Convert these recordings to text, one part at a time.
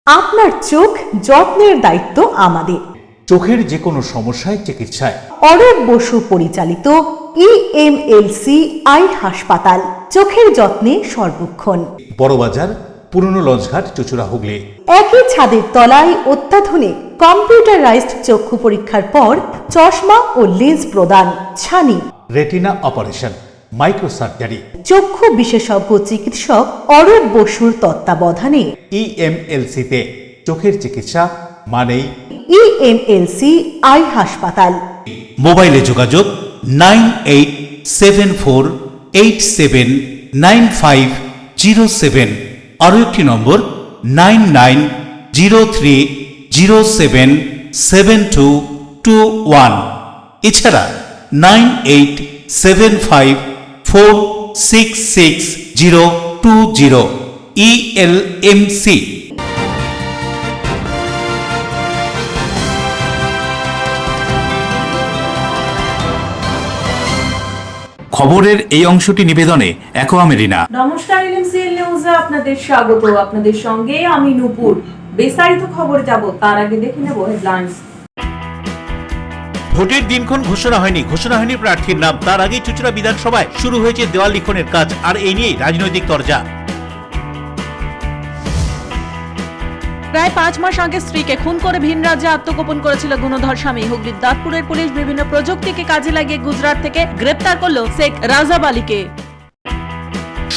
আপনার চোখ যত্নের দায়িত্ব আমাদের। চোখের যে কোনো সমস্যায় চিকিৎসায় অরূপ বসু পরিচালিত EMLC আই হাসপাতাল, চোখের যত্নে সর্বক্ষণ। বড়বাজার, পুরনো লঞ্চঘাট, চুচুড়া, হুগলি। একই ছাদের তলায় অত্যাধুনিক কম্পিউটারাইজড চক্ষু পরীক্ষার পর চশমা ও লেন্স প্রদান, ছানি, রেটিনা অপারেশন, মাইক্রোসার্জারি। চক্ষু বিশেষজ্ঞ চিকিৎসক অরূপ বসুর তত্ত্বাবধানে EMLC-তে চোখের চিকিৎসা মানেই EMLC আই হাসপাতাল। মোবাইলে যোগাযোগ 9874879507, আরও একটি নম্বর 9903077221, এছাড়া 9875466020 ELMC। খবরের এই অংশটি নিবেদনে অ্যাকোয়া মেরিনা। নমস্কার, এলএমসিএল নিউজে আপনাদের স্বাগত। আপনাদের সঙ্গে আমি নূপুর। বিস্তারিত খবরে যাব তার আগে দেখে নেব হেডলাইন্স। ভোটের দিনক্ষণ ঘোষণা হয়নি প্রার্থীর নাম। তার আগেই চুচুড়া বিধানসভায় শুরু হয়েছে দেওয়াল লিখনের কাজ, আর এই নিয়েই রাজনৈতিক তরজা। প্রায় 5 মাস আগে স্ত্রীকে খুন করে ভিন রাজ্যে আত্মগোপন করেছিল গুণধর স্বামী। হুগলির দাঁতপুরের পুলিশ বিভিন্ন প্রযুক্তিকে কাজে লাগিয়ে গুজরাট থেকে গ্রেপ্তার করলো শেখ রাজাব আলীকে।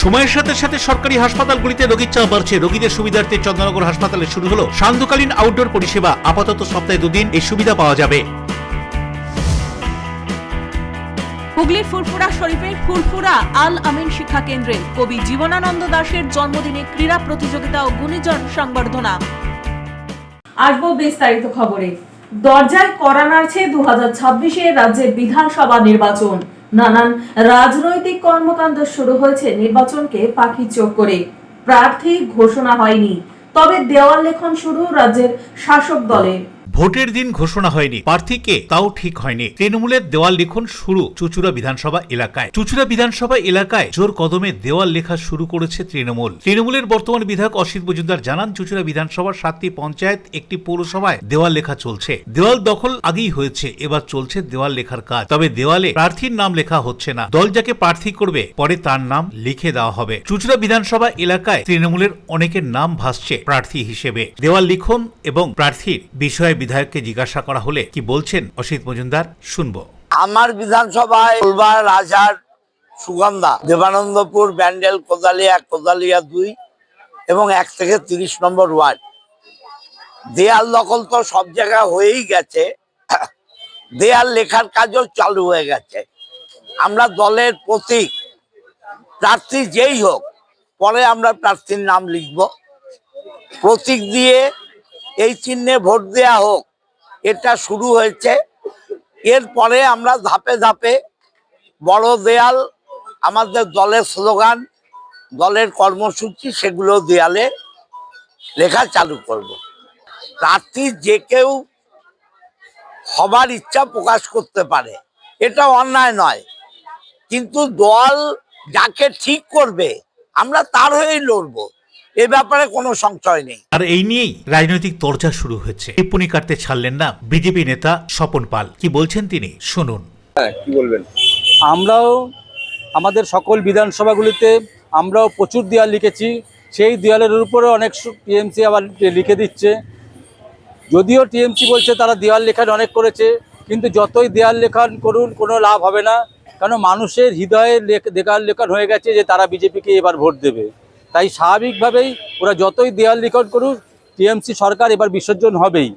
সময়ের সাথে সাথে সরকারি হাসপাতালগুলিতে রোগীর চাপ বাড়ছে। রোগীদের সুবিধার্থে চন্দননগর হাসপাতালে শুরু হলো সান্ধ্যকালীন আউটডোর পরিষেবা। আপাতত সপ্তাহে 2 দিন এই সুবিধা পাওয়া যাবে। হুগলির ফুরফুরা শরীফের ফুরফুরা আল আমিন শিক্ষা কেন্দ্রে কবি জীবনানন্দ দাশের জন্মদিনে ক্রীড়া প্রতিযোগিতা ও গুণীজন সংবর্ধনা। আসবো বিস্তারিত খবরে। দরজায় কড়া নাড়ছে 2026-এ রাজ্যের বিধানসভা নির্বাচন। নানান রাজনৈতিক কর্মকাণ্ড শুরু হয়েছে নির্বাচনকে পাখি চোখ করে। প্রার্থী ঘোষণা হয়নি, তবে দেওয়াল লেখন শুরু রাজ্যের শাসক দলের। ভোটের দিন ঘোষণা হয়নি, প্রার্থীকে তাও ঠিক হয়নি। তৃণমূলের দেওয়াল লিখন শুরু চুচুড়া বিধানসভা এলাকায়। চুচুড়া বিধানসভা এলাকায় জোর কদমে দেওয়াল লেখা শুরু করেছে তৃণমূলের বর্তমান বিধায়ক অসিত মজুমদার জানান, চুচুড়া বিধানসভার 7টি পঞ্চায়েত, 1টি পৌরসভায় দেওয়াল লেখা চলছে। দেওয়াল দখল আগেই হয়েছে, এবার চলছে দেওয়াল লেখার কাজ। তবে দেওয়ালে প্রার্থীর নাম লেখা হচ্ছে না। দল যাকে প্রার্থী করবে পরে তার নাম লিখে দেওয়া হবে। চুচুড়া বিধানসভা এলাকায় তৃণমূলের অনেকের নাম ভাসছে প্রার্থী হিসেবে। দেওয়াল লিখন এবং প্রার্থীর বিষয়ে বিধায়ককে জিজ্ঞাসা করা হলে কি বলছেন অসিত মজুমদার, শুনবো। আমার বিধানসভায় রাজহাট, সুগন্ধা, দেবানন্দপুর, ব্যান্ডেল, কোদালিয়া, কোদালিয়া 2 এবং 1 থেকে 30 নম্বর ওয়ার্ড। দেয়াল দখল তো সব জায়গায় হয়েই গেছে, দেয়াল লেখার কাজও চালু হয়ে গেছে। আমরা দলের প্রতীক, প্রার্থী যেই হোক, পরে আমরা প্রার্থীর নাম লিখব। প্রতীক দিয়ে এই চিহ্নে ভোট দেয়া হোক, এটা শুরু হয়েছে। এরপরে আমরা ধাপে ধাপে বড় দেয়াল, আমাদের দলের স্লোগান, দলের কর্মসূচি, সেগুলো দেয়ালে লেখা চালু করব। প্রার্থী যে কেউ হবার ইচ্ছা প্রকাশ করতে পারে, এটা অন্যায় নয়, কিন্তু দল যাকে ঠিক করবে আমরা তার হয়েই লড়বো, এ ব্যাপারে কোনো সংশয় নেই। আর এই নিয়েই রাজনৈতিক তরজা শুরু হয়েছে। টিপ্পনি কাটতে ছাড়লেন না বিজেপি নেতা স্বপন পাল। কি বলছেন তিনি, শুনুন। কি বলবেন? আমরাও আমাদের সকল বিধানসভাগুলিতে আমরাও প্রচুর দেয়াল লিখেছি। সেই দেয়ালের উপরে অনেক টিএমসি আবার লিখে দিচ্ছে। যদিও টিএমসি বলছে তারা দেয়াল লেখান অনেক করেছে, কিন্তু যতই দেয়াল লেখান করুন কোনো লাভ হবে না, কারণ মানুষের হৃদয়ে দেয়াল লেখান হয়ে গেছে যে তারা বিজেপিকে এবার ভোট দেবে। তাই স্বাভাবিকভাবেই ওরা যতই দেয়াল লিখন করুক, টিএমসি সরকার এবার বিসর্জন হবেই।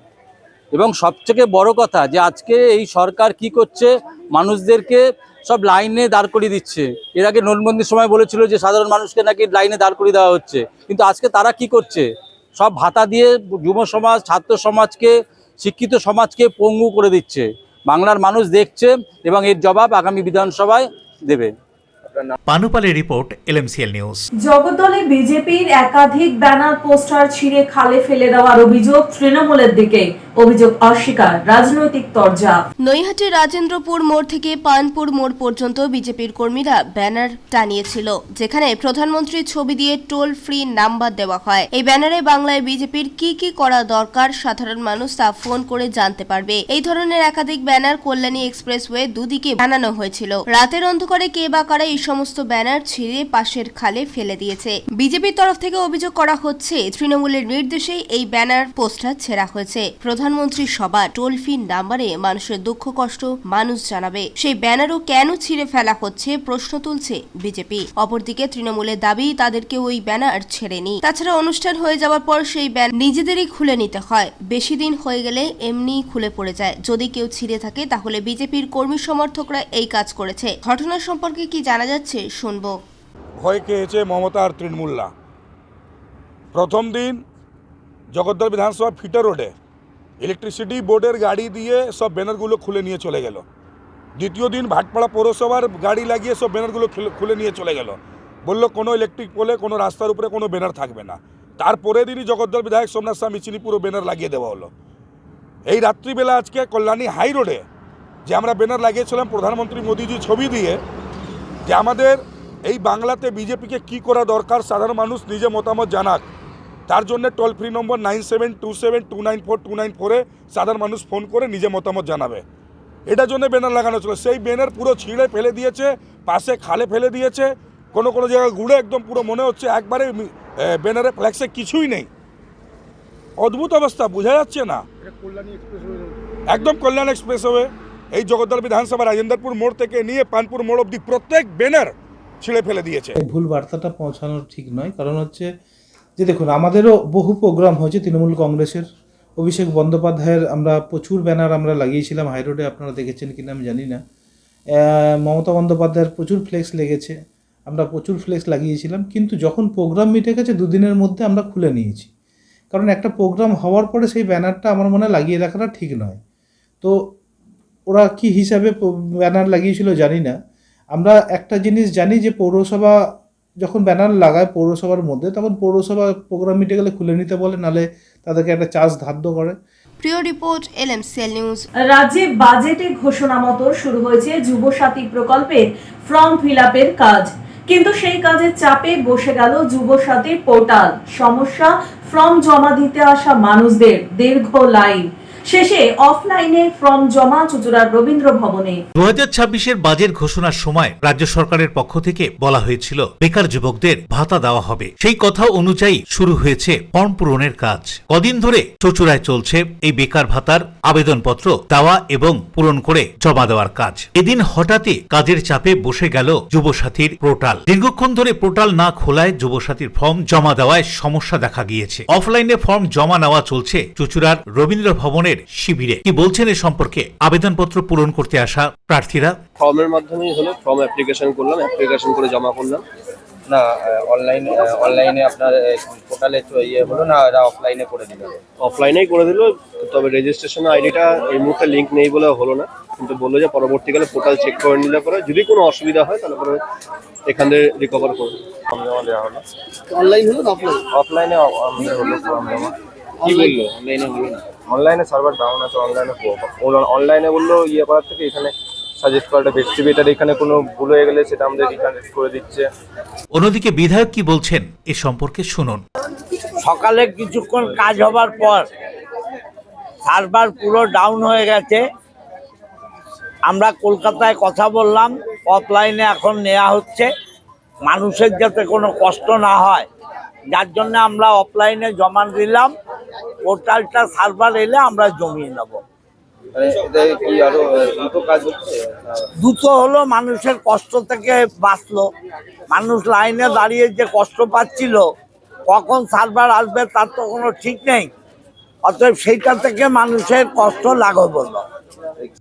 এবং সবথেকে বড় কথা যে আজকে এই সরকার কি করছে, মানুষদেরকে সব লাইনে দাঁড় করিয়ে দিচ্ছে। এর আগে নোটবন্দির সময় বলেছিল যে সাধারণ মানুষকে নাকি লাইনে দাঁড় করিয়ে দেওয়া হচ্ছে, কিন্তু আজকে তারা কি করছে, সব ভাতা দিয়ে যুব সমাজ, ছাত্র সমাজকে, শিক্ষিত সমাজকে পঙ্গু করে দিচ্ছে। বাংলার মানুষ দেখছে এবং এর জবাব আগামী বিধানসভায় দেবে। পানুপালের রিপোর্ট, এলএমসিএল নিউজ। জগদ্দলে বিজেপির একাধিক ব্যানার পোস্টার ছিঁড়ে খালে ফেলে দেওয়ার অভিযোগ তৃণমূলের দিকে। অভিযোগ অস্বীকার, রাজনৈতিক তরজা। নৈহাটির রাজেন্দ্রপুর মোড় থেকে পানপুর মোড় পর্যন্ত বিজেপির কর্মীরা ব্যানার টানিয়েছিল, যেখানে প্রধানমন্ত্রীর ছবি দিয়ে টোল ফ্রি নাম্বার দেওয়া হয়। এই ব্যানারে বাংলায় বিজেপির কি কি করা দরকার সাধারণ মানুষ তা ফোন করে জানতে পারবে। এই ধরনের একাধিক ব্যানার কল্যাণী এক্সপ্রেসওয়ে দুদিকে বানানো হয়েছিল। রাতের অন্ধকারে কে বা কারা এই সমস্ত ব্যানার ছিঁড়ে পাশের খালে ফেলে দিয়েছে। বিজেপির তরফ থেকে অভিযোগ করা হচ্ছে, তৃণমূলের নির্দেশে এই ব্যানার পোস্টার ছেঁড়া হয়েছে। প্রধানমন্ত্রীর সভা টোল ফ্রি নাম্বারে মানুষের দুঃখ কষ্ট মানুষ জানাবে, সেই ব্যানারও কেন ছিঁড়ে ফেলা হচ্ছে প্রশ্ন তুলছে বিজেপি। অপরদিকে তৃণমূলের দাবি তাদেরকে ওই ব্যানার ছেড়েনি। তাছাড়া অনুষ্ঠান হয়ে যাওয়ার পর সেই ব্যানার নিজেদেরই খুলে নিতে হয়, বেশি দিন হয়ে গেলে এমনিই খুলে পড়ে যায়। যদি কেউ ছিঁড়ে থাকে তাহলে বিজেপির কর্মী সমর্থকরা এই কাজ করেছে। ঘটনা সম্পর্কে কি জানা যাচ্ছে শুনবো। ভয় খেয়েছে মমতা আর তৃণমূলরা। প্রথম দিন জগদ্দল বিধানসভা ফিটার রোডে ইলেকট্রিসিটি বোর্ডের গাড়ি দিয়ে সব ব্যানারগুলো খুলে নিয়ে চলে গেল। দ্বিতীয় দিন ভাটপাড়া পৌরসভার গাড়ি লাগিয়ে সব ব্যানারগুলো খুলে নিয়ে চলে গেল। বলল কোনো ইলেকট্রিক পোলে কোনো রাস্তার উপরে কোনো ব্যানার থাকবে না। তারপরের দিনই জগদ্দল বিধায়ক সোমনাথ শাহ মিচিনি পুরো ব্যানার লাগিয়ে দেওয়া হলো। এই রাত্রিবেলা আজকে কল্যাণী হাই রোডে যে আমরা ব্যানার লাগিয়েছিলাম প্রধানমন্ত্রী মোদিজির ছবি দিয়ে, যে আমাদের এই বাংলাতে বিজেপিকে কি করা দরকার সাধারণ মানুষ নিজে মতামত জানাক, তার জন্য টোল ফ্রি নম্বর 9727294294 সাধারণ মানুষ ফোন করে নিজে মতামত জানাবে। এটার জন্য ব্যানার লাগানো ছিল। সেই ব্যানার পুরো ছিঁড়ে ফেলে দিয়েছে, পাশে খালে ফেলে দিয়েছে, কোনো কোনো জায়গায় ঘুরে একদম পুরো মনে হচ্ছে একবারে ব্যানারে ফ্ল্যাক্সে কিছুই নেই। অদ্ভুত অবস্থা, বোঝা যাচ্ছে না। একদম কল্যাণ এক্সপ্রেসওয়ে এই জগদ্দল বিধানসভা রাজেন্দ্রপুর মোড় থেকে নিয়ে পানপুর মোড় অব্দি প্রত্যেক ব্যানার ছিঁড়ে ফেলে দিয়েছে। ভুল বার্তাটা পৌঁছানো ঠিক নয়, কারণ হচ্ছে যে দেখুন, আমাদেরও বহু প্রোগ্রাম হয়েছে। তৃণমূল কংগ্রেসের অভিষেক বন্দ্যোপাধ্যায়ের আমরা প্রচুর ব্যানার আমরা লাগিয়েছিলাম হাইরোডে, আপনারা দেখেছেন কিনা আমি জানি না। মমতা বন্দ্যোপাধ্যায়ের প্রচুর ফ্লেক্স লেগেছে, আমরা প্রচুর ফ্লেক্স লাগিয়েছিলাম। কিন্তু যখন প্রোগ্রাম মিটে গেছে দুদিনের মধ্যে আমরা খুলে নিয়েছি, কারণ একটা প্রোগ্রাম হওয়ার পরে সেই ব্যানারটা আমার মনে হয় লাগিয়ে রাখাটা ঠিক নয়। তো ওরা কি হিসাবে ব্যানার লাগিয়েছিল জানি না। আমরা একটা জিনিস জানি যে পৌরসভা যখন ব্যানার লাগায় পৌরসভার মধ্যে, তখন পৌরসভা প্রোগ্রাম মিটে গেলে খুলে নিতে বলে, নালে তাদেরকে একটা চার্জ ধার্য করে। প্রিয় রিপোর্ট LMCL নিউজ। রাজ্যে বাজেটে ঘোষণা মতো শুরু হয়েছে যুবসাথী প্রকল্পের ফর্ম ফিল আপের কাজ, কিন্তু সেই কাজের চাপে বসে গেল যুবসাথীর পোর্টাল। সমস্যা, ফর্ম জমা দিতে আসা মানুষদের দীর্ঘ লাইন, শেষে অফলাইনে ফর্ম জমা চুচুড়ার রবীন্দ্র ভবনে। 2026-এর বাজেট ঘোষণার সময় রাজ্য সরকারের পক্ষ থেকে বলা হয়েছিল বেকার যুবকদের ভাতা দেওয়া হবে। সেই কথা অনুযায়ী শুরু হয়েছে ফর্ম পূরণের কাজ। কদিন ধরে চুচুড়ায় চলছে এই বেকার ভাতার আবেদনপত্র দেওয়া এবং পূরণ করে জমা দেওয়ার কাজ। এদিন হঠাৎই কাজের চাপে বসে গেল যুবসাথীর পোর্টাল। দীর্ঘক্ষণ ধরে পোর্টাল না খোলায় যুবসাথীর ফর্ম জমা দেওয়ায় সমস্যা দেখা গিয়েছে। অফলাইনে ফর্ম জমা নেওয়া চলছে চুচুড়ার রবীন্দ্র ভবনের শিবিরে। কি বলছেন এ সম্পর্কে আবেদনপত্র পূরণ করতে আসা প্রার্থীরা? ফর্মের মাধ্যমেই হলো, ফর্ম অ্যাপ্লিকেশন করলাম, অ্যাপ্লিকেশন করে জমা করলাম। না অনলাইনে আপনার পোর্টালে হলো না, এরা অফলাইনে করে দিল? অফলাইনেই করে দিল, তবে রেজিস্ট্রেশন আইডিটা এই মুহূর্তে লিঙ্ক নেই বলে হলো না, কিন্তু বললো যে পরবর্তীকালে পোর্টাল চেক করে নিলে পরে যদি কোনো অসুবিধা হয় তাহলে পরে এখান থেকে রিকভার করবে। ফর্ম জমা দেওয়া হলো। অনলাইন হলো না অফলাইন? অফলাইনে আমাদের হলো ফর্ম জমা। কি বললো? অনলাইনে হলো না? অনলাইনে সার্ভার ডাউন আছে, অনলাইনে বললো করার থেকে এখানে সাজেস্ট করাটা বেশি বেটার। এখানে কোনো ভুল হয়ে গেলে সেটা আমাদের রিকানেক্ট করে দিচ্ছে। অন্যদিকে বিধায়ক কি বলছেন এ সম্পর্কে শুনুন। সকালে কিছুক্ষণ কাজ হবার পর সার্ভার পুরো ডাউন হয়ে গেছে। আমরা কলকাতায় কথা বললাম, অফলাইনে এখন নেওয়া হচ্ছে, মানুষের যাতে কোনো কষ্ট না হয়, যার জন্য আমরা অফলাইনে জমা দিলাম। পোর্টালটা সার্ভার এলে আমরা জমিয়ে নেব। কি আরো দুটো কাজ হচ্ছে? দুটো হলো, মানুষের কষ্ট থেকে বাঁচলো। মানুষ লাইনে দাঁড়িয়ে যে কষ্ট পাচ্ছিল, কখন সার্ভার আসবে তার তো কোনো ঠিক নেই, অতএব সেইটা থেকে মানুষের কষ্ট লাঘব হলো।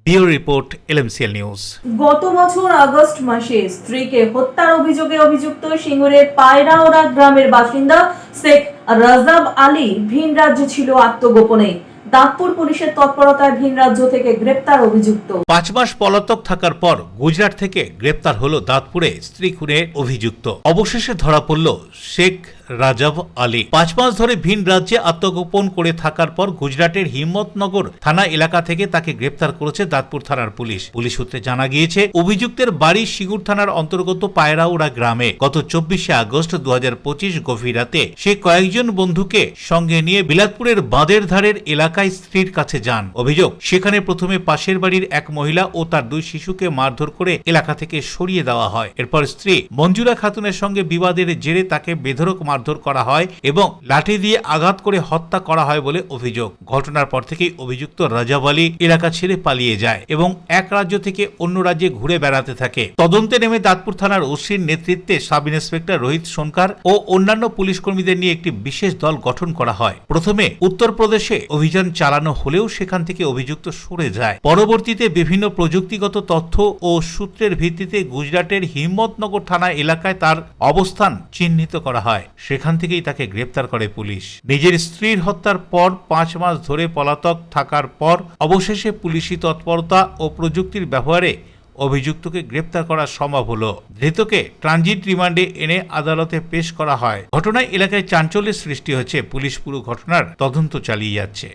Bureau report LMCL news. গত বছর আগস্ট মাসে স্ত্রীকে হত্যার অভিযোগে অভিযুক্ত সিঙ্গুরের পায়রাওড়া গ্রামের বাসিন্দা শেখ রাজাব আলী ভিন রাজ্যে ছিল আত্মগোপনে। দাঁতপুর পুলিশের তৎপরতায় ভিন রাজ্য থেকে গ্রেপ্তার অভিযুক্ত। 5 মাস পলাতক থাকার পর গুজরাট থেকে গ্রেপ্তার হলো দাঁতপুরে স্ত্রী খুনে অভিযুক্ত। অবশেষে ধরা পড়ল শেখ রাজাব আলী 5 মাস ধরে ভিন রাজ্যে আত্মগোপন করে থাকার পর গুজরাটের হিম্মতনগর থানা এলাকা থেকে তাকে গ্রেপ্তার করেছে দাঁতপুর থানার পুলিশ। পুলিশ সূত্রে জানা গিয়েছে, অভিযুক্তের বাড়ি সিঙ্গুর থানার অন্তর্গত পায়রাউড়া গ্রামে। গত 24শে আগস্ট 2025 গভীর রাতে সে কয়েকজন বন্ধুকে সঙ্গে নিয়ে বিলাতপুরের বাঁধের ধারের এলাকায় স্ত্রীর কাছে যান। অভিযোগ, সেখানে প্রথমে পাশের বাড়ির এক মহিলা ও তার 2 শিশুকে মারধর করে এলাকা থেকে সরিয়ে দেওয়া হয়। এরপর স্ত্রী মঞ্জুরা খাতুনের সঙ্গে বিবাদের জেরে তাকে বেধড়ক মারধর করা হয় এবং লাঠি দিয়ে আঘাত করে হত্যা করা হয় বলে অভিযোগ। ঘটনার পর থেকেই অভিযুক্ত রাজাব আলী এলাকা ছেড়ে পালিয়ে যায় এবং এক রাজ্য থেকে অন্য রাজ্যে ঘুরে বেড়াতে থাকে। তদন্তে নেমে দাঁতপুর থানার ওসির নেতৃত্বে সাব ইন্সপেক্টর রোহিত সোনকার ও অন্যান্য পুলিশ কর্মীদের নিয়ে একটি বিশেষ দল গঠন করা হয়। প্রথমে উত্তরপ্রদেশে অভিযান চালানো হলেও সেখান থেকে অভিযুক্ত সরে যায়। পরবর্তীতে বিভিন্ন প্রযুক্তিগত তথ্য ও সূত্রের ভিত্তিতে গুজরাটের হিম্মতনগর থানা এলাকায় তার অবস্থান চিহ্নিত করা হয়। সেখান থেকেই তাকে গ্রেপ্তার করে পুলিশ। নিজের স্ত্রীর হত্যার পর 5 মাস ধরে পলাতক থাকার পর অবশেষে পুলিশি তৎপরতা ও প্রযুক্তির ব্যবহারে অভিযুক্তকে গ্রেপ্তার করা সম্ভব হলো। ধৃতকে ট্রানজিট রিমান্ডে এনে আদালতে পেশ করা হয়। ঘটনায় এলাকায় চাঞ্চল্যের সৃষ্টি হয়েছে। পুলিশ পুরো ঘটনার তদন্ত চালিয়ে যাচ্ছে।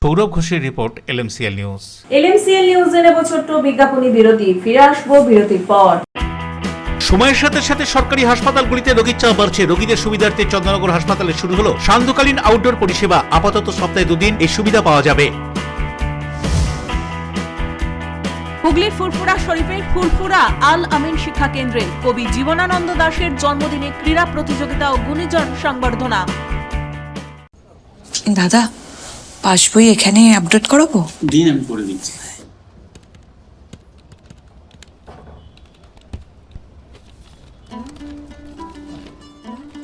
সৌরভ ঘোষের রিপোর্ট, LMCL নিউজ। LMCL নিউজে নেব ছোট্ট বিজ্ঞাপনী বিরতি, ফিরে আসবো বিরতির পর। সময়ের সাথে সাথে সরকারি হাসপাতালগুলিতে রোগীর চাপ বাড়ছে। রোগীদের সুবিধার্থে চন্দ্রনগর হাসপাতালে শুরু হলো সান্ধ্যকালীন আউটডোর পরিষেবা। আপাতত সপ্তাহে 2 দিন এই সুবিধা পাওয়া যাবে। হুগলির ফুরফুরা শরীফের ফুরফুরা আল আমিন শিক্ষা কেন্দ্রে কবি জীবনানন্দ দাশের জন্মদিনে ক্রীড়া প্রতিযোগিতা ও গুণীজন সংবর্ধনা। দাদা, পাসবই এখানে আপডেট করাবো? দিন, আমি করে দিচ্ছি।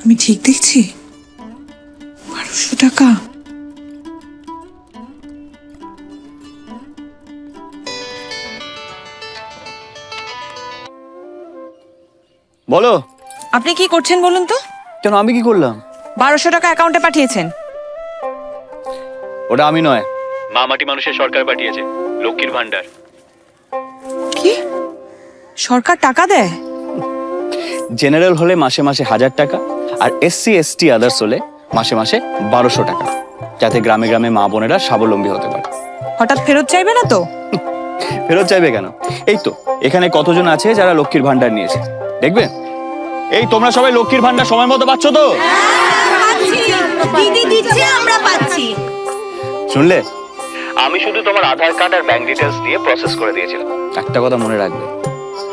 আমি ঠিক দেখছি? 1200 টাকা। বলো, আপনি কি করছেন বলুন তো? কেন, আমি কি করলাম? 1200 টাকা অ্যাকাউন্টে পাঠিয়েছেন। ওটা আমি নয়, মা মাটি মানুষের সরকার পাঠিয়েছে, লক্ষ্মীর ভান্ডার। কি? সরকার টাকা দেয়? জেনারেল হলে মাসে মাসে 1000 টাকা, আর SC ST আদার্স হলে মাসে মাসে 1200 টাকা, যাতে গ্রামে গ্রামে মা বোনেরা স্বাবলম্বী হতে পারে। হঠাৎ ফেরত চাইবে না তো? ফেরত চাইবে কেন? এই তো এখানে কতজন আছে যারা লক্ষ্মীর ভান্ডার নিয়েছে, দেখবে। এই তোমরা সবাই লক্ষ্মীর ভান্ডার সময় মতো পাচ্ছ তো? দিদি দিচ্ছে, আমরা পাচ্ছি। শুনলে, আমি শুধু তোমার আধার কার্ড আর ব্যাংক ডিটেইলস দিয়ে প্রসেস করে দিয়েছিলাম। একটা কথা মনে রাখবে,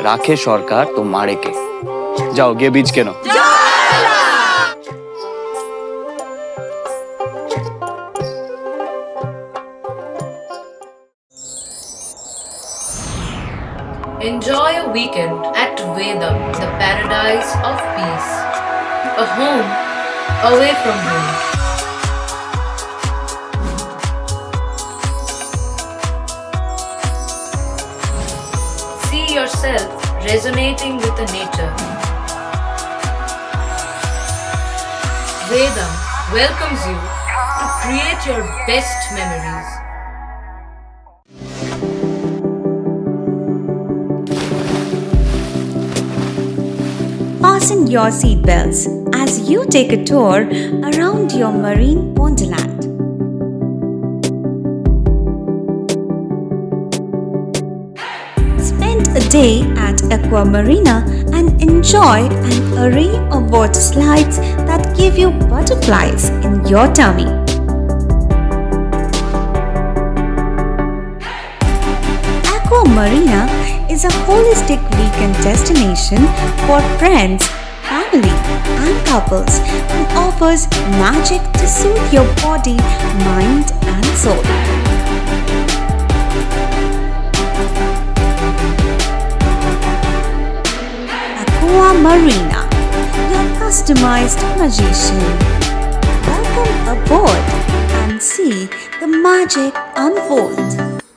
রাখে সরকার তো মারে কে। যাও গিয়ে বীজ কেনো। Enjoy a weekend at Vedam, the paradise of peace. A home away from home. See yourself resonating with the nature. Vedam welcomes you to create your best memories. Fasten your seatbelts as you take a tour around your marine wonderland. Spend a day at Aqua Marina and enjoy an array of water slides that give you butterflies in your tummy. Aqua Marina is a holistic weekend destination for friends, family, and couples and offers magic to soothe your body, mind, and soul. Aqua Marina, your customized magician. Welcome aboard and see the magic unfold.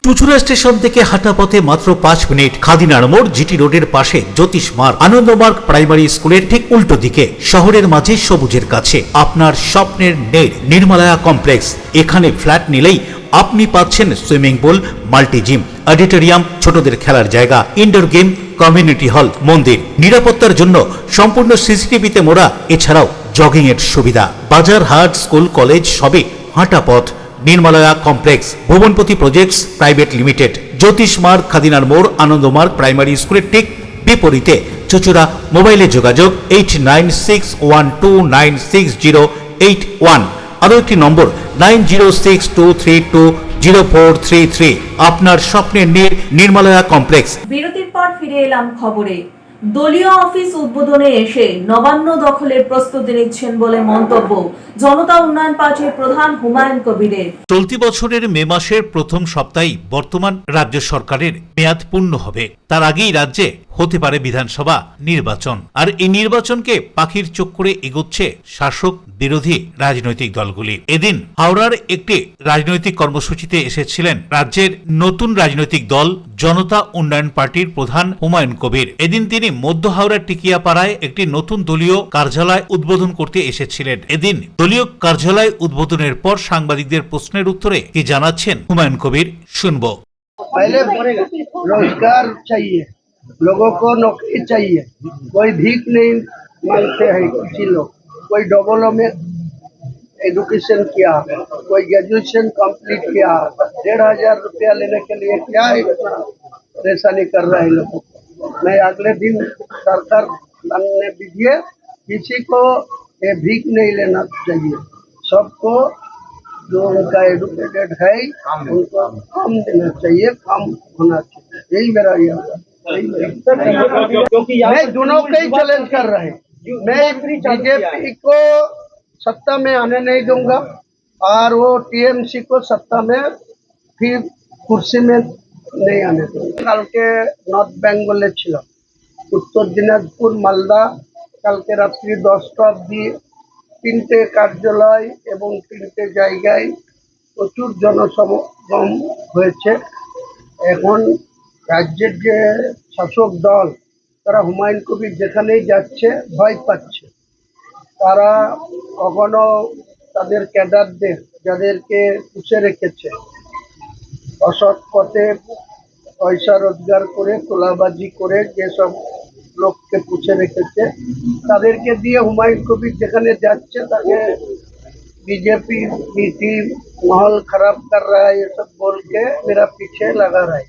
Chuchura station থেকে হাঁটা পথে মাত্র 5 minute. খাদিনার মোড়, GT রোডের পাশে জ্যোতিষ মার্গ, Ananda Marga primary স্কুলের ঠিক উল্টো দিকে, শহরের মাঝে সবুজের কাছে আপনার স্বপ্নের নেড় নির্মলায়া কমপ্লেক্স। এখানে ফ্ল্যাট নিলেই আপনি পাচ্ছেন swimming pool, multi gym, auditorium, ছোটদের খেলার জায়গা, ইনডোর গেম, কমিউনিটি হল, মন্দির, নিরাপত্তার জন্য সম্পূর্ণ সিসিটিভিতে মোড়া, এছাড়াও জগিং এর সুবিধা। বাজার, হাট, স্কুল, কলেজ সবে হাঁটা পথ। নির্মলায়া কমপ্লেক্স, ভুবনপতি প্রজেক্টস প্রাইভেট লিমিটেড, জ্যোতিষ মার্গ, খাদিনার মোড়, আনন্দমার্গ প্রাইমারি স্কুলের ঠিক বিপরীতে, চুচুড়া। মোবাইলে যোগাযোগ 8961296081, আরও একটি নম্বর 9062320433। আপনার স্বপ্নের নির্মলায়া কমপ্লেক্স। বিরতির পর ফিরে এলাম খবরে। দলীয় অফিস উদ্বোধনে এসে নবান্ন দখলের প্রস্তুতি নিচ্ছেন বলে মন্তব্য জনতা উন্নয়ন পার্টির প্রধান হুমায়ুন কবিরের। চলতি বছরের মে মাসের প্রথম সপ্তাহেই বর্তমান রাজ্য সরকারের মেয়াদ পূর্ণ হবে। তার আগেই রাজ্যে হতে পারে বিধানসভা নির্বাচন। আর এই নির্বাচনকে পাখির চোখ করে এগোচ্ছে শাসক বিরোধী রাজনৈতিক দলগুলি। এদিন হাওড়ার একটি রাজনৈতিক কর্মসূচিতে এসেছিলেন রাজ্যের নতুন রাজনৈতিক দল জনতা উন্নয়ন পার্টির প্রধান হুমায়ুন কবির। এদিন তিনি মধ্য হাওড়ার টিকিয়াপাড়ায় একটি নতুন দলীয় কার্যালয় উদ্বোধন করতে এসেছিলেন। এদিন দলীয় কার্যালয় উদ্বোধনের পর সাংবাদিকদের প্রশ্নের উত্তরে কি জানাচ্ছেন হুমায়ুন কবির, শুনবো। पहले रोजगार चाहिए, लोगों को नौकरी चाहिए। कोई भीख नहीं मांगते हैं किसी लोग। कोई डबल में एजुकेशन किया, कोई ग्रेजुएशन कंप्लीट किया, 1500 रुपया लेने के लिए क्या परेशानी कर रहे हैं लोगों को। मैं अगले दिन सरकार ने दीजिए, किसी को ये भीख नहीं लेना चाहिए। सबको जो उनका एजुकेटेड है उनको काम देना चाहिए, काम होना चाहिए। यही मेरा मैं दोनों का ही चैलेंज कर रहे हैं। मैं बीजेपी को सत्ता में आने नहीं दूंगा और वो टीएमसी को सत्ता में फिर कुर्सी में नहीं आने दूंगा। कल के नॉर्थ बेंगले छिलो, उत्तर दिनाजपुर, मालदा, कल के रात्रि 10টা অবধি 3টে কার্যালয় এবং 3টে জায়গায় প্রচুর জনসমাগম হয়েছে। এখন রাজ্যের যে শাসক দল তারা হুমায়ুন কবির যেখানেই যাচ্ছে ভয় পাচ্ছে। তারা কখনো তাদের ক্যাডারদের যাদেরকে পুষে রেখেছে, অসৎ পথে পয়সা রোজগার করে তোলাবাজি করে যেসব লোককে পুষে রেখেছে তাদেরকে দিয়ে হুমায়ুন কবির যেখানে যাচ্ছে তাকে बीजेपी नीति माहौल खराब कर रहा है, ये सब बोल के मेरा पीछे लगा रहा है।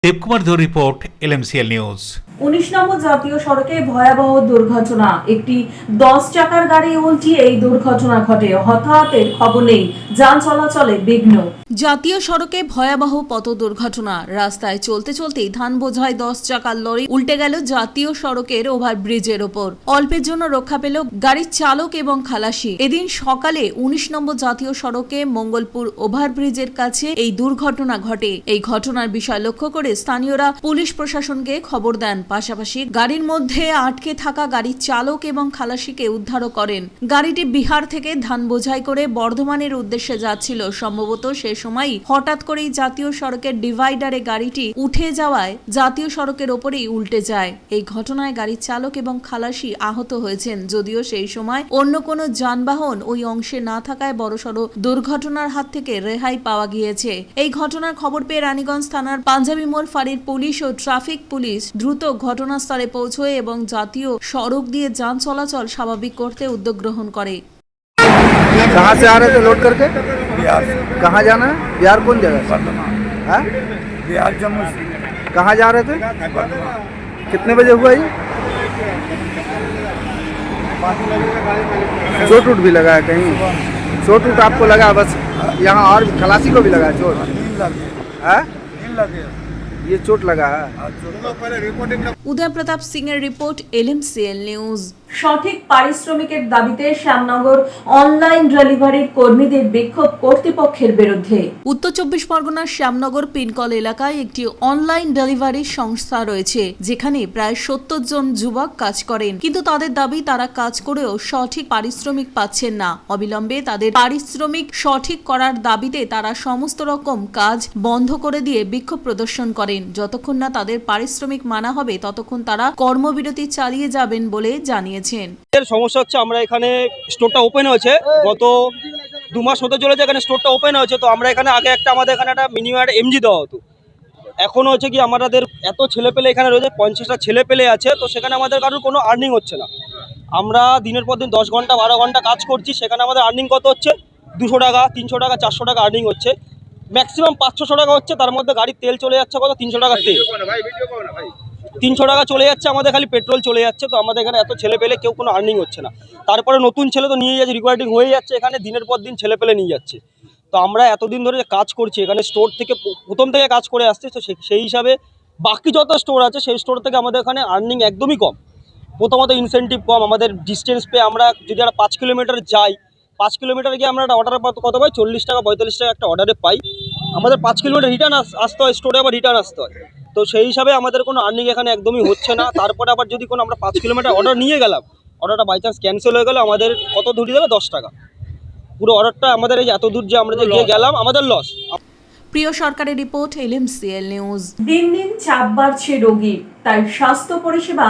দেবকুমার ধর রিপোর্ট, LMCL নিউজ। 19 নম্বর জাতীয় সড়কে ভয়াবহ দুর্ঘটনা। একটি 10 চাকার গাড়ি উল্টিয়ে এই দুর্ঘটনা ঘটে। হতাহতের খবর নেই, যান চলাচলে বিঘ্ন। জাতীয় সড়কে ভয়াবহ পথ দুর্ঘটনা। রাস্তায় চলতে চলতেই ধান বোঝাই 10 চাকার লরি উল্টে গেল জাতীয় সড়কের ওভারব্রিজের ওপর। অল্পের জন্য রক্ষা পেল গাড়ির চালক এবং খালাসি। এদিন সকালে 19 নম্বর জাতীয় সড়কে মঙ্গলপুর ওভারব্রিজের কাছে এই দুর্ঘটনা ঘটে। এই ঘটনার বিষয় লক্ষ্য করে স্থানীয়রা পুলিশ প্রশাসনকে খবর দেন। পাশাপাশি গাড়ির মধ্যে আটকে থাকা গাড়ির চালক এবং খালাসিকে উদ্ধারও করেন। গাড়িটি বিহার থেকে ধান বোঝাই করে বর্ধমানের উদ্দেশ্যে যাচ্ছিল। সম্ভবত সে সময় হঠাৎ করেই জাতীয় সড়কের ডিভাইডারে গাড়িটি উঠে যাওয়ায় জাতীয় সড়কের ওপরেই উল্টে যায়। এই ঘটনায় গাড়ির চালক এবং খালাসি আহত হয়েছেন। যদিও সেই সময় অন্য কোনো যানবাহন ওই অংশে না থাকায় বড়সড় দুর্ঘটনার হাত থেকে রেহাই পাওয়া গিয়েছে। এই ঘটনার খবর পেয়ে রানীগঞ্জ থানার পাঞ্জাবি মোড় ফাঁড়ির পুলিশ ও ট্রাফিক পুলিশ দ্রুত ঘটনাস্থলে পৌঁছয় এবং জাতীয় সড়ক দিয়ে যান চলাচল স্বাভাবিক করতে উদ্যোগ গ্রহণ করে। कहाँ से आ रहे थे लोड करके? बिहार। कहाँ जाना है? बिहार कौन जगह? हाँ? बिहार जम्मू। कहाँ जा रहे थे? कितने बजे हुआ ये? चोट उट भी लगा है कहीं? चोट उट आपको लगा? बस यहाँ और खलासी को भी लगा है चोट? हाँ? ये चोट लगा है। Uday Pratap Singh report, LMCL news. সঠিক পারিশ্রমিকের দাবিতে শ্যামনগর অনলাইন ডেলিভারির কর্মীদের বিক্ষোভ কর্তৃপক্ষের বিরুদ্ধে। উত্তর চব্বিশ পরগনার শ্যামনগর পিনকল এলাকায় একটি অনলাইন ডেলিভারি সংস্থা রয়েছে, যেখানে প্রায় 70 জন যুবক কাজ করেন, কিন্তু তাদের দাবি তারা কাজ করেও সঠিক পারিশ্রমিক পাচ্ছেন না। অবিলম্বে তাদের পারিশ্রমিক সঠিক করার দাবিতে তারা সমস্ত রকম কাজ বন্ধ করে দিয়ে বিক্ষোভ প্রদর্শন করেন। যতক্ষণ না তাদের পারিশ্রমিক মানা হবে ততক্ষণ তারা কর্মবিরতি চালিয়ে যাবেন বলে জানিয়েছেন। এর সমস্যা হচ্ছে আমরা এখানে স্টোরটা ওপেন হয়েছে গত 2 মাস হতে চলেছে, এখানে স্টোরটা ওপেন হয়েছে। তো আমরা এখানে আগে আমাদের এখানে একটা মিনিমাম এমজি দেওয়া হতো। এখন হচ্ছে কি আমাদের এত ছেলেপেলে এখানে রয়েছে, 50টা ছেলেপেলে আছে, তো সেখানে আমাদের কারোর কোনো আর্নিং হচ্ছে না। আমরা দিনের পর দিন 10 ঘন্টা 12 ঘন্টা কাজ করছি, সেখানে আমাদের আর্নিং কত হচ্ছে? 200 টাকা, 300 টাকা, 400 টাকা আর্নিং হচ্ছে, ম্যাক্সিমাম 500 টাকা হচ্ছে। তার মধ্যে গাড়ির তেল চলে যাচ্ছে কত? 300 টাকার তেল, 300 টাকা চলে যাচ্ছে আমাদের, খালি পেট্রোল চলে যাচ্ছে। তো আমাদের এখানে এত ছেলে পেলে কেউ কোনো আর্নিং হচ্ছে না। তারপরে নতুন ছেলে তো নিয়ে যাচ্ছে, রিকোয়ার্ডিং হয়ে যাচ্ছে, এখানে দিনের পর দিন ছেলে পেলে নিয়ে যাচ্ছে। তো আমরা এতদিন ধরে কাজ করছি এখানে, স্টোর থেকে প্রথম থেকে কাজ করে আসছি, তো সেই হিসাবে বাকি যত স্টোর আছে সেই স্টোর থেকে আমাদের এখানে আর্নিং একদমই কম। প্রথমত ইনসেন্টিভ কম, আমাদের ডিস্টেন্স পেয়ে আমরা যদি একটা 5 কিলোমিটার যাই, 5 কিলোমিটার গিয়ে আমরা একটা অর্ডারে কত পাই? 40 টাকা 45 টাকা একটা অর্ডারে পাই। আমাদের 5 কিলোমিটার রিটার্ন আসতে হয়, স্টোরে আবার রিটার্ন আসতে হয়। তো সেই হিসাবে আমাদের কোনো আর্নিং এখানে একদমই হচ্ছে না। তারপরে আবার যদি কোনো আমরা 5 কিলোমিটার অর্ডার নিয়ে গেলাম, অর্ডারটা বাই চান্স ক্যান্সেল হয়ে গেলে আমাদের কত ধরিয়ে দেবে? 10 টাকা। পুরো অর্ডারটা আমাদের এই এত দূর যে আমরা যে গিয়ে গেলাম আমাদের লস। প্রিয় সরকারের রিপোর্ট, LMCL নিউজ। দিন দিন চাপ বাড়ছে রোগীর, তাই স্বাস্থ্য পরিষেবা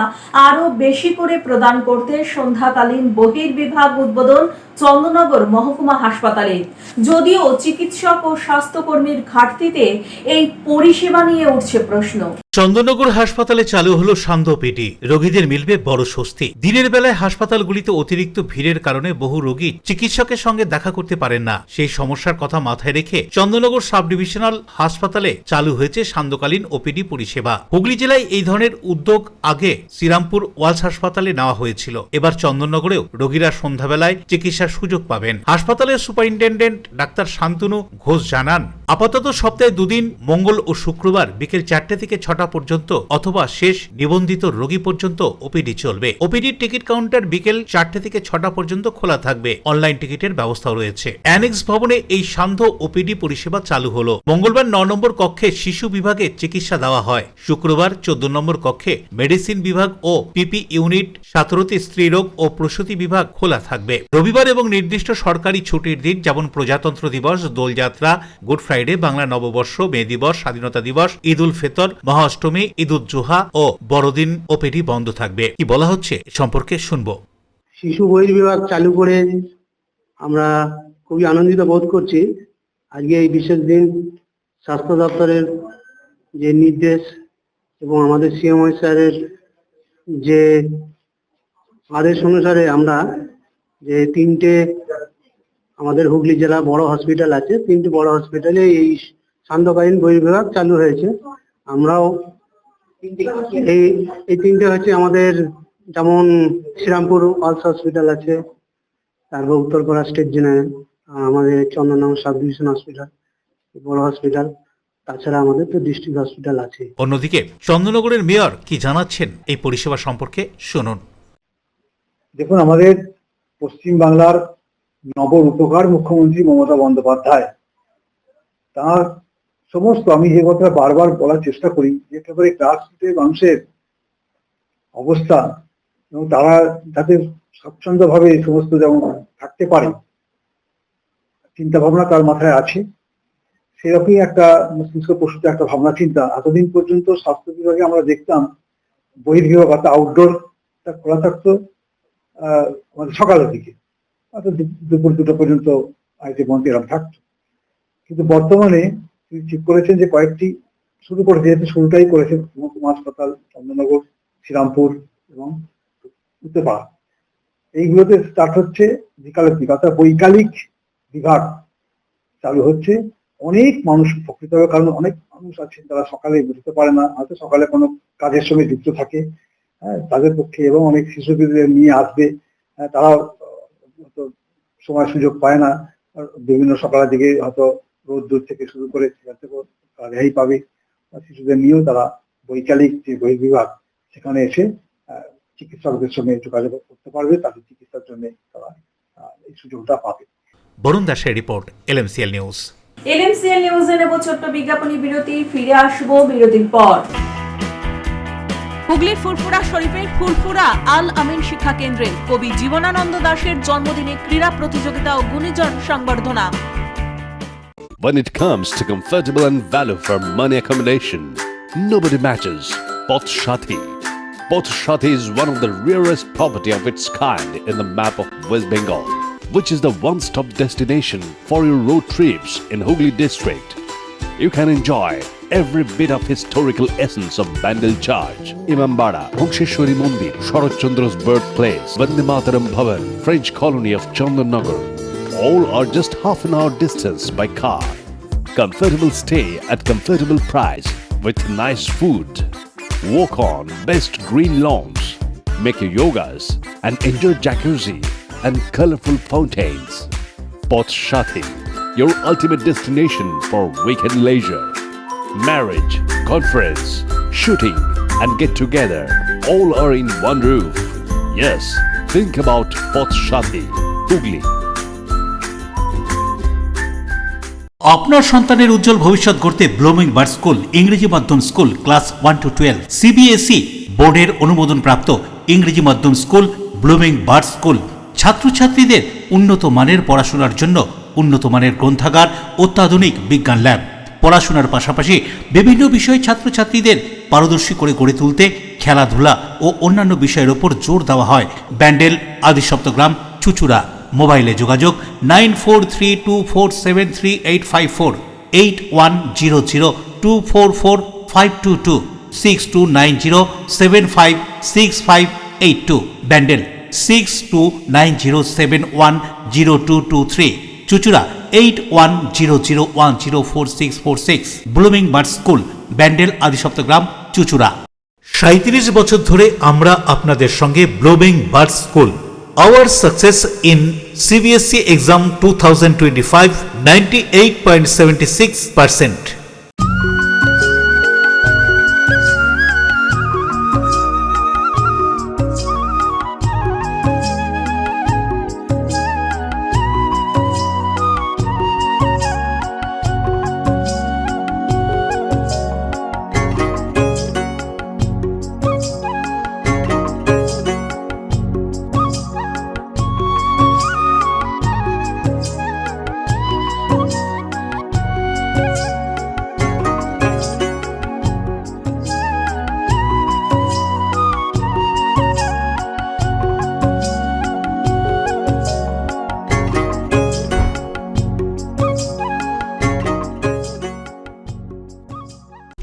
আরো বেশি করে প্রদান করতে সন্ধ্যাকালীন বহির্বিভাগ উদ্বোধন চন্দননগর মহকুমা হাসপাতালে। যদিও চিকিৎসক ও স্বাস্থ্যকর্মীর ঘাটতিতে এই পরিষেবা নিয়ে উঠছে প্রশ্ন। চন্দননগর হাসপাতালে চালু হলো সান্ধ্য পেটি, রোগীদের মিলবে বড় স্বস্তি। দিনের বেলায় হাসপাতালগুলিতে অতিরিক্ত ভিড়ের কারণে বহু রোগী চিকিৎসকের সঙ্গে দেখা করতে পারেন না। সেই সমস্যার কথা মাথায় রেখে চন্দননগর সাব ডিভিশনাল হাসপাতালে চালু হয়েছে সান্ধ্যকালীন ওপিডি পরিষেবা। হুগলি জেলায় এই ধরনের উদ্যোগ আগে শ্রীরামপুর ওয়ালস হাসপাতালে নেওয়া হয়েছিল। এবার চন্দননগরেও রোগীরা সন্ধ্যাবেলায় চিকিৎসার সুযোগ পাবেন। হাসপাতালের সুপারিনটেন্ডেন্ট ডাক্তার শান্তনু ঘোষ জানান, আপাতত সপ্তাহে 2 দিন মঙ্গল ও শুক্রবার বিকেল 4টে থেকে 6টা পর্যন্ত অথবা শেষ নিবন্ধিত রোগী পর্যন্ত ওপিডি চলবে। ওপিডির টিকিট কাউন্টার বিকেল 4টে থেকে 6টা পর্যন্ত খোলা থাকবে। অনলাইন টিকিটের ব্যবস্থাও রয়েছে। অ্যানেক্স ভবনে এই সান্ধ্য ওপিডি পরিষেবা চালু হলো। মঙ্গলবার 9 নম্বর কক্ষে শিশু বিভাগে চিকিৎসা দেওয়া হয়। শুক্রবার 14 নম্বর কক্ষে মেডিসিন বিভাগ ও পিপি ইউনিট, 17তে স্ত্রীরোগ ও প্রসূতি বিভাগ খোলা থাকবে। রবিবার এবং নির্দিষ্ট সরকারি ছুটির দিন যেমন প্রজাতন্ত্র দিবস, দোলযাত্রা, গুড ফ্রাইডে, বাংলা নববর্ষ, মে দিবস, স্বাধীনতা দিবস, ঈদ উল ফিতর, মহাষ্টমী, ঈদ উল জুহা ও বড়দিন ওপিডি বন্ধ থাকবে। কি বলা হচ্ছে সম্পর্কে শুনবো। শিশু বহির্বিভাগ চালু করে আমরা খুবই আনন্দিত বোধ করছি। আজকে এই বিশেষ দিন স্বাস্থ্য দপ্তরের যে নির্দেশ এবং আমাদের সিএমও স্যারের যে আদেশ অনুসারে আমরা যে 3টে আমাদের হুগলি জেলা বড় হসপিটাল আছে, 3টে বড় হসপিটালে এই সান্ধ্যকালীন বহির্বিভাগ চালু হয়েছে। আমরাও এই 3টে হচ্ছে আমাদের, যেমন শ্রীরামপুর ওয়ালস হসপিটাল আছে, তারপর উত্তরপাড়া স্টেট জেনারেল, আমাদের চন্দননগর সাব ডিভিশন হসপিটাল বড় হসপিটাল, তাছাড়া আমাদের তো ডিস্ট্রিক্ট হসপিটাল আছে। অন্যদিকে চন্দননগরের মেয়র কি জানাচ্ছেন এই পরিষেবা সম্পর্কে শুনুন। দেখুন, আমাদের পশ্চিম বাংলার নবরূপকার মুখ্যমন্ত্রী মমতা বন্দ্যোপাধ্যায়, তার সমস্ত, আমি যে কথা বারবার বলার চেষ্টা করি, যে একেবারে গ্রাসরুটের মানুষের অবস্থা এবং তারা যাতে স্বচ্ছন্দভাবে সমস্ত যেমন থাকতে পারে চিন্তা ভাবনা তার মাথায় আছে। সেরকমই একটা মস্তিষ্ক প্রসূত একটা ভাবনা চিন্তা। এতদিন পর্যন্ত স্বাস্থ্য বিভাগে আমরা দেখতাম বহির্বিভাগ অর্থাৎ আউটডোরটা খোলা থাকতো আমাদের সকালের দিকে, অর্থাৎ দুপুর 2টা পর্যন্ত আইতে বন্ধ এরকম থাকতো। কিন্তু বর্তমানে তিনি ঠিক করেছেন যে কয়েকটি শুরু করেছে, যেহেতু শুরুটাই করেছে মহকুমা হাসপাতাল, চন্দননগর, শ্রীরামপুর এবং উত্তরপাড়া, এইগুলোতে স্টার্ট হচ্ছে বিকালের দিকে, অর্থাৎ বৈকালিক বিভাগ চালু হচ্ছে। অনেক মানুষ উপকৃত হবে, কারণ অনেক মানুষ আছে যারা সকালে বুঝতে পারে না, হয়তো সকালে কোনো কাজের সঙ্গে যুক্ত থাকে, তাদের পক্ষে, এবং অনেক শিশুদের নিয়ে আসবে, তারা হয়তো সময় সুযোগ পায় না, বিভিন্ন সকালের দিকে হয়তো রোদ দূর থেকে শুরু করে সেখান থেকে রেহাই পাবে। শিশুদের নিয়েও তারা বৈকালিক যে বহির্বিভাগ সেখানে এসে চিকিৎসকদের সঙ্গে যোগাযোগ করতে পারবে, তাদের চিকিৎসার জন্য তারা এই সুযোগটা পাবে। বরুণ দাসের রিপোর্ট, LMCL নিউজ। LMCL নিউজে নেব ছোট্ট বিজ্ঞাপনী বিরতি, ফিরে আসবো বিরতির পর। হুগলির ফুরফুরা শরীফের ফুরফুরা আল আমিন শিক্ষা কেন্দ্রে কবি জীবনানন্দ দাশের জন্মদিনে ক্রীড়া প্রতিযোগিতা ও গুণীজন সংবর্ধনা। When it comes to comfortable and value for money accommodation, nobody matches Poth Shati. Poth Shati is one of the rarest property of its kind in the map of West Bengal, which is the one-stop destination for your road trips in Hooghly district. You can enjoy every bit of historical essence of Bandel Charge, Imambara, Bhongsheshwari Mandir, Sharat Chandra's birthplace, Vande Mataram Bhavan, French colony of Chandannagar. All are just half an hour distance by car. Comfortable stay at comfortable price with nice food. Walk on best green lawns, make your yogas and enjoy jacuzzi and colorful fountains. Poth Shati, your ultimate destination for weekend leisure. Marriage, conference, shooting and get together all are in one roof. Yes, think about Poth Shati, Hooghly. আপনার সন্তানের উজ্জ্বল ভবিষ্যৎ গড়তে blooming bird school ইংরেজি মাধ্যম school class 1 to 12 CBSE বোর্ডের অনুমোদন প্রাপ্ত ইংরেজি মাধ্যম স্কুল ব্লুমিং বার্ড স্কুল। ছাত্রছাত্রীদের উন্নত মানের পড়াশোনার জন্য উন্নত মানের গ্রন্থাগার, অত্যাধুনিক বিজ্ঞান ল্যাব। পড়াশোনার পাশাপাশি বিভিন্ন বিষয়ে ছাত্রছাত্রীদের পারদর্শী করে গড়ে তুলতে খেলাধুলা ও অন্যান্য বিষয়ের ওপর জোর দেওয়া হয়। ব্যান্ডেল, আদি সপ্তগ্রাম, চুচুড়া। মোবাইলে যোগাযোগ 9432473854, 8100244522, 6290756582, Bandel 6290710223, Chuchura 8100104646, blooming bird school, Bandel, আদি সপ্তগ্রাম, চুচুড়া। 37 বছর ধরে আমরা আপনাদের সঙ্গে blooming bird school. Our success in CBSE exam 2025 98.76%.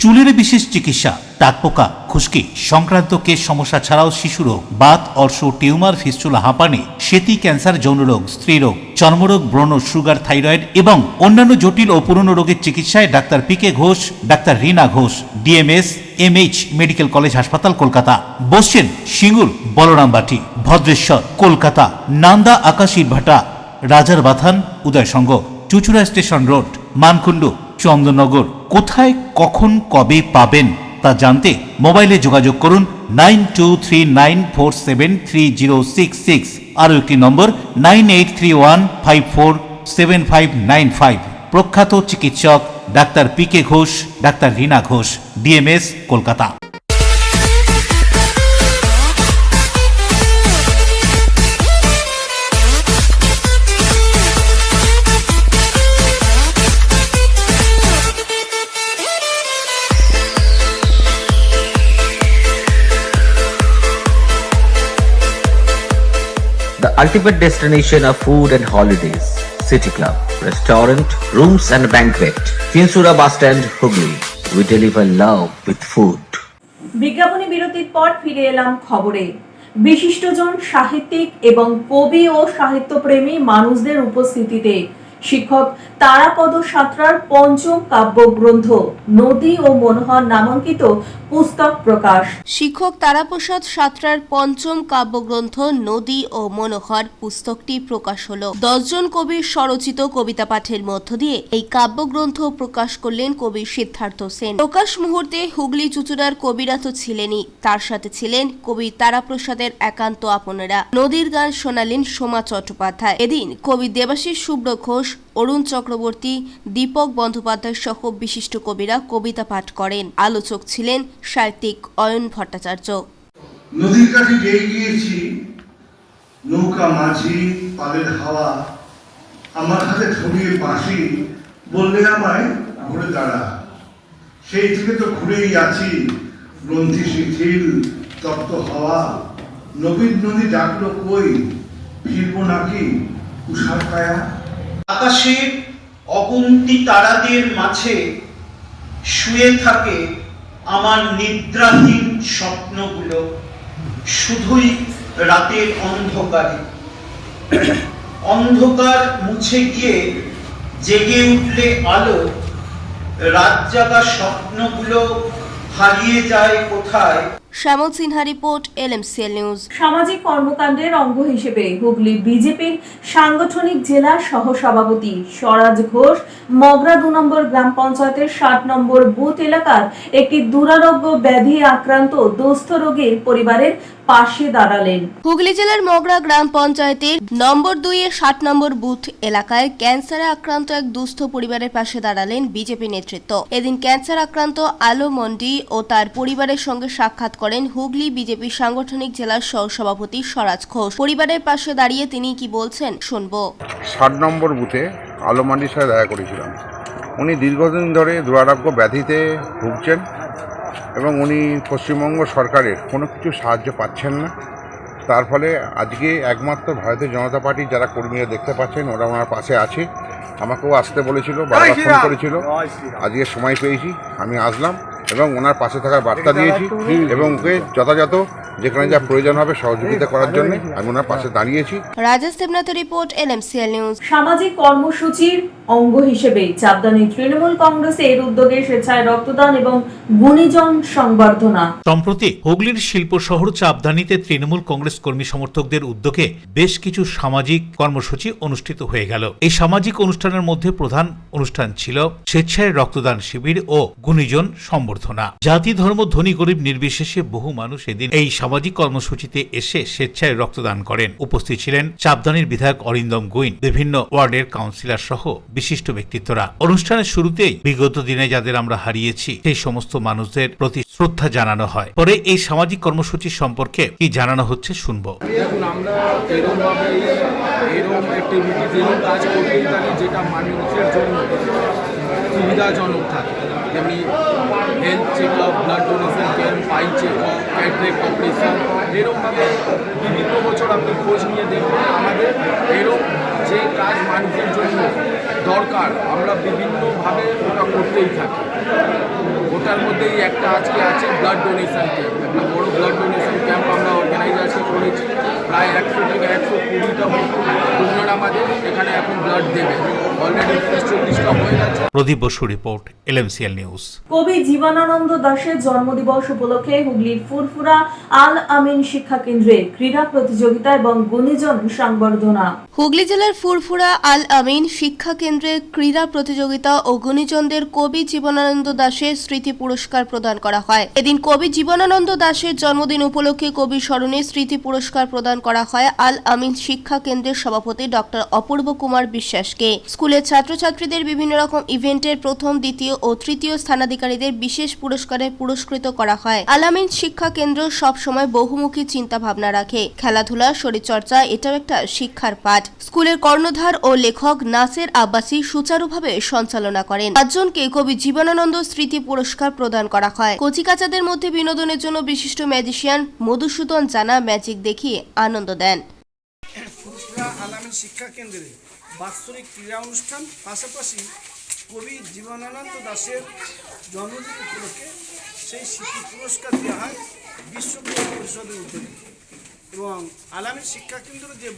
চুলের বিশেষ চিকিৎসা, টাকপোকা, খুশকি সংক্রান্ত কেশ সমস্যা ছাড়াও শিশু রোগ, বাত, অর্শ, টিউমার, ফিস্টুলা, হাঁপানি, সেতি, ক্যান্সার, যৌনরোগ, স্ত্রীরোগ, চর্মরোগ, ব্রণ, সুগার, থাইরয়েড এবং অন্যান্য জটিল ও পুরনো রোগের চিকিৎসায় doctor PK Ghosh, doctor Rina Ghosh, DMS MH medical college হাসপাতাল, কলকাতা। বসছেন সিঙ্গুর, বলরামবাটি, ভদ্রেশ্বর, কলকাতা, নান্দা, আকাশ ইটভাটা, রাজার বাথান, উদয়সঙ্গ, চুচুড়া স্টেশন রোড, মানকুণ্ডু, চন্দননগর। কোথায়, কখন, কবে পাবেন তা জানতে মোবাইলে যোগাযোগ করুন 9239473066, আরও একটি নম্বর 9831547595। প্রখ্যাত চিকিৎসক doctor PK Ghosh, doctor Rina Ghosh, DMS, Kolkata. The ultimate destination of food and holidays. City Club, restaurant, rooms and banquet. Finsura Bus Stand, Hooghly. We deliver love with food. বিজ্ঞাপনী বিরতির পর ফিরে এলাম খবরে। বিশিষ্টজন সাহিত্যিক এবং কবি ও সাহিত্যপ্রেমী মানুষদের উপস্থিতিতে শিক্ষক তারাপদ সাঁতরার পঞ্চম কাব্যগ্রন্থ নদী ও মনোহর নামাঙ্কিত পুস্তক প্রকাশ। শিক্ষক তারাপ্রসাদ সাঁতরার পঞ্চম কাব্যগ্রন্থ নদী ও মনোহর পুস্তকটি প্রকাশ হলো। 10 জন কবির স্বরচিত কবিতা পাঠের মধ্য দিয়ে এই কাব্যগ্রন্থ প্রকাশ করলেন কবি সিদ্ধার্থ সেন। প্রকাশ মুহূর্তে হুগলি চুঁচুড়ার কবিরা তো ছিলেনই, তার সাথে ছিলেন কবি তারাপ্রসাদের একান্ত আপনেরা। নদীর গান শোনালেন সোমা চট্টোপাধ্যায়। এদিন কবি দেবাশিস শুভ্র ঘোষ, অরুণ চক্রবর্তী, দীপক বন্দ্যোপাধ্যায় সহ বিশিষ্ট কবিরা কবিতা পাঠ করেন। আলোচক ছিলেন সাহিত্যিক অয়ন ভট্টাচার্য। নদীর কাছে গিয়ে গিয়েছি, নৌকা মাঝি পালের হাওয়া, আমার হাতে থমিয়ে বাঁশি, বললে আমায় ঘুরে দাঁড়া। সেই থেকে তো ঘুরেই আছি, গ্রন্থি শিথিল তপ্ত হাওয়া। নবীন নদী ডাকলো কই, ফিরবো নাকি উষার কায়া। আকাশের অগুন্তি তারাদের মাঝে শুয়ে থাকে আমার নিদ্রাহীন স্বপ্নগুলো, শুধুই রাতের অন্ধকারে। অন্ধকার মুছে গিয়ে জেগে উঠলে আলো, রাত জাগা স্বপ্নগুলো হারিয়ে যায় কোথায়। শ্যামল সিনহা রিপোর্ট, LMCL নিউজ। সামাজিক কর্মকাণ্ডের অঙ্গ হিসেবে হুগলি বিজেপির সাংগঠনিক জেলা সহসভাপতি স্বরাজ ঘোষ মগরা 2 নম্বর গ্রাম পঞ্চায়েতের 60 নম্বর বুথ এলাকার একটি দুরারোগ্য ব্যাধি আক্রান্ত দুস্থ রোগীর পরিবারের পাশে দাঁড়ালেন। হুগলি জেলার মগরা গ্রাম পঞ্চায়েতের নম্বর 2 এর 60 নম্বর বুথ এলাকায় ক্যান্সারে আক্রান্ত এক দুস্থ পরিবারের পাশে দাঁড়ালেন বিজেপি নেতৃত্ব। এদিন ক্যান্সার আক্রান্ত আলো মন্ডি ও তার পরিবারের সঙ্গে সাক্ষাৎ করেন হুগলি বিজেপি সাংগঠনিক জেলার সহসভাপতি স্বরাজ ঘোষ। পরিবারের পাশে দাঁড়িয়ে তিনি কি বলছেন শুনবো। 60 নম্বর বুথে আলো মন্ডির সাথে দেখা করেছিলাম। উনি দীর্ঘদিন ধরে দুরারোগ্য ব্যাধিতে ভুগছেন এবং উনি পশ্চিমবঙ্গ সরকারের কোনো কিছু সাহায্য পাচ্ছেন না। তার ফলে আজকে একমাত্র ভারতীয় জনতা পার্টির যারা কর্মীরা দেখতে পাচ্ছেন ওরা ওনার পাশে আছে। আমাকেও আসতে বলেছিল, বারবার ফোন করেছিল, আজকে সময় পেয়েছি, আমি আসলাম এবং ওনার পাশে থাকার বার্তা দিয়েছি এবং ওকে যথাযথ যেখানে যা প্রয়োজন হবে সহযোগিতা করার জন্য আমি ওনার পাশে দাঁড়িয়েছি। Rajesh Debnath report, LMCL news. সামাজিক কর্মসূচির অঙ্গ হিসেবে চাপদানি তৃণমূল কংগ্রেসের উদ্যোগে স্বেচ্ছায় রক্তদান এবং গুণীজন সংবর্ধনা। সম্প্রতি হুগলির শিল্প শহর চাপদানিতে তৃণমূল কংগ্রেস কর্মী সমর্থকদের উদ্যোগে বেশ কিছু সামাজিক কর্মসূচি অনুষ্ঠিত হয়ে গেল। এই সামাজিক অনুষ্ঠানের মধ্যে প্রধান অনুষ্ঠান ছিল স্বেচ্ছায় রক্তদান শিবির ও গুণীজন সম্বর্ধনা। জাতি ধর্ম ধনী গরিব নির্বিশেষে বহু মানুষ এদিন এই সামাজিক কর্মসূচিতে এসে স্বেচ্ছায় রক্তদান করেন। উপস্থিত ছিলেন চাপদানির বিধায়ক অরিন্দম গুইন, বিভিন্ন ওয়ার্ডের কাউন্সিলর সহ বিশিষ্ট ব্যক্তিত্বরা। অনুষ্ঠানের শুরুতেই বিগত দিনে যাদের আমরা হারিয়েছি সেই সমস্ত মানুষদের প্রতি শ্রদ্ধা জানানো হয়। পরে এই সামাজিক কর্মসূচি সম্পর্কে কি জানানো হচ্ছে শুনবো। দেখুন, আমরা এরকম অ্যাক্টিভিটিস এরকম কাজ করতেই থাকি যেটা মানুষের জন্য সুবিধাজনক থাকে। যেমনি health checkup, blood donation camp, I checkup, cataract operation, এরকমভাবে বিভিন্ন বছর আপনি খোঁজ নিয়ে দেখবেন আমাদের এরকম যে কাজ মানুষের জন্য দরকার আমরা বিভিন্নভাবে ওটা করতেই থাকি। ওটার মধ্যেই একটা আজকে আছে ব্লাড ডোনেশন ক্যাম্প, একটা বড় ব্লাড ডোনেশন ক্যাম্প আমরা অর্গানাইজেশন করেছি। প্রায় 100 থেকে 120টা ডোনার আমাদের এখানে এখন ব্লাড দেবে। অলরেডি 40টা হয়ে গেছে। প্রদীপ বসু রিপোর্ট, LMCL নিউজ। কবি জীবনানন্দ দাশের জন্মদিবস উপলক্ষে হুগলির ফুরফুরা আল আমিন শিক্ষা কেন্দ্রে ক্রীড়া প্রতিযোগিতা এবং গুণীজন সংবর্ধনা। হুগলি জেলার ফুরফুরা আল আমিন শিক্ষা কেন্দ্রে ক্রীড়া প্রতিযোগিতা ও গুণীজনদের কবি জীবনানন্দ দাশের স্মৃতি পুরস্কার প্রদান করা হয়। এদিন কবি জীবনানন্দ দাশের জন্মদিন উপলক্ষে কবি স্মরণে স্মৃতি পুরস্কার প্রদান করা হয় আল আমিন শিক্ষা কেন্দ্রের সভাপতি ডক্টর অপূর্ব কুমার বিশ্বাসকে। স্কুলের ছাত্রছাত্রীদের বিভিন্ন রকম ইভেন্টের প্রথম, দ্বিতীয় ও তৃতীয় স্থানাধিকারীদের বিশেষ পুরস্কারে পুরস্কৃত করা হয়। আল আমিন শিক্ষা কেন্দ্র সব সময় বহুমুখী চিন্তা ভাবনা রাখে। খেলাধুলা, শরীরচর্চা এটাও একটা শিক্ষার পাঠ। স্কুলের কর্ণধার ও লেখক নাসের আব্বাসী সুচারুভাবে সঞ্চালনা করেন। 5 জনকে কবি জীবনানন্দ স্মৃতি পুরস্কার প্রদান করা হয়। কচিকাচাদের মধ্যে বিনোদনের জন্য বিশিষ্ট ম্যাজিশিয়ান মধুসূদন জানা ম্যাজিক দেখিয়ে আনন্দ দেন। ফুরফুরা আল আমিন শিক্ষা কেন্দ্রে বাৎসরিক ক্রীড়া অনুষ্ঠান, পাশাপাশি কবি জীবনানন্দ দাশের জন্মদিন উপলক্ষে সেই স্মৃতি পুরস্কার দেওয়া হয় বিশ্ব ক্রীড়া পরিষদের উদ্যোগে। এবং আল আমিন শিক্ষা কেন্দ্র যে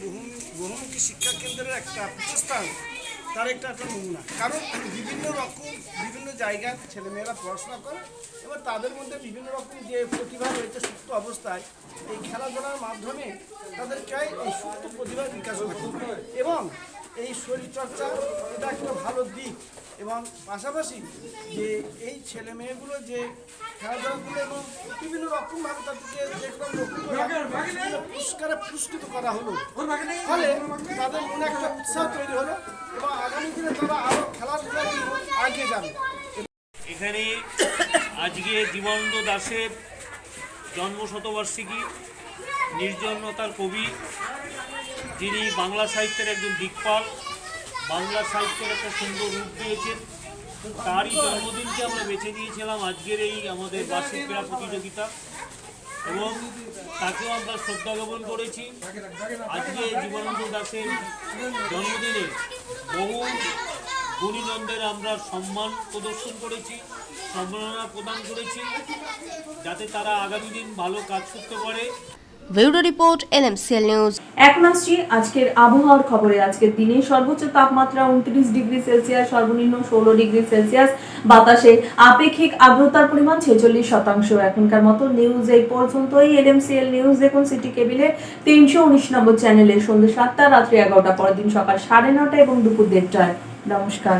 বহুমুখী শিক্ষা কেন্দ্রের একটা পীঠস্থান, তার একটা নমুনা। কারণ বিভিন্ন রকম বিভিন্ন জায়গায় ছেলেমেয়েরা পড়াশোনা করে এবং তাদের মধ্যে বিভিন্ন রকম যে প্রতিভা রয়েছে সুপ্ত অবস্থায় এই খেলাধুলার মাধ্যমে তাদেরকে এই সুপ্ত প্রতিভার বিকাশ ঘটে এবং এই শরীরচর্চা এটা একটা ভালো দিক এবং পাশাপাশি যে এই ছেলে মেয়েগুলো যে খেলাধুলাগুলো এবং বিভিন্ন রকমভাবে তাদেরকে দেখলাম পুরস্কারে পুরস্কৃত করা হলো, ফলে তাদের মনে একটা উৎসাহ তৈরি হলো এবং আগামী দিনে তারা আরও খেলাধুলা এগিয়ে যাবে। এখানে আজকে জীবনানন্দ দাশের জন্মশতবার্ষিকী, নির্জনতার কবি, যিনি বাংলা সাহিত্যের একজন দিকপাল, বাংলা সাহিত্যের একটা সুন্দর রূপ দিয়েছেন, তারই জন্মদিনকে আমরা বেছে নিয়েছিলাম আজকের এই আমাদের বার্ষিক ক্রীড়া প্রতিযোগিতা এবং তাকেও আমরা শ্রদ্ধা জ্ঞাপন করেছি। আজকে জীবনানন্দ দাশের জন্মদিনে বহু গুণীজনদের আমরা সম্মান প্রদর্শন করেছি, সম্মাননা প্রদান করেছি, যাতে তারা আগামী দিন ভালো কাজ করতে পারে। Bureau report NMCL news. এখন আসছি আজকের আবহাওয়ার খবরে। আজকের দিনে সর্বোচ্চ তাপমাত্রা 29 ডিগ্রি সেলসিয়াস, সর্বনিম্ন 16 ডিগ্রি সেলসিয়াস, বাতাসে আপেক্ষিক আর্দ্রতার পরিমাণ 46%। এখনকার মতো নিউজ এই পর্যন্তই। NMCL নিউজ দেখুন সিটি কেবিলের 319 নম্বর চ্যানেলে সন্ধ্যে 7টা, রাত্রি 11টা, পরের দিন সকাল 9:30 এবং দুপুর 1:30টায়। নমস্কার।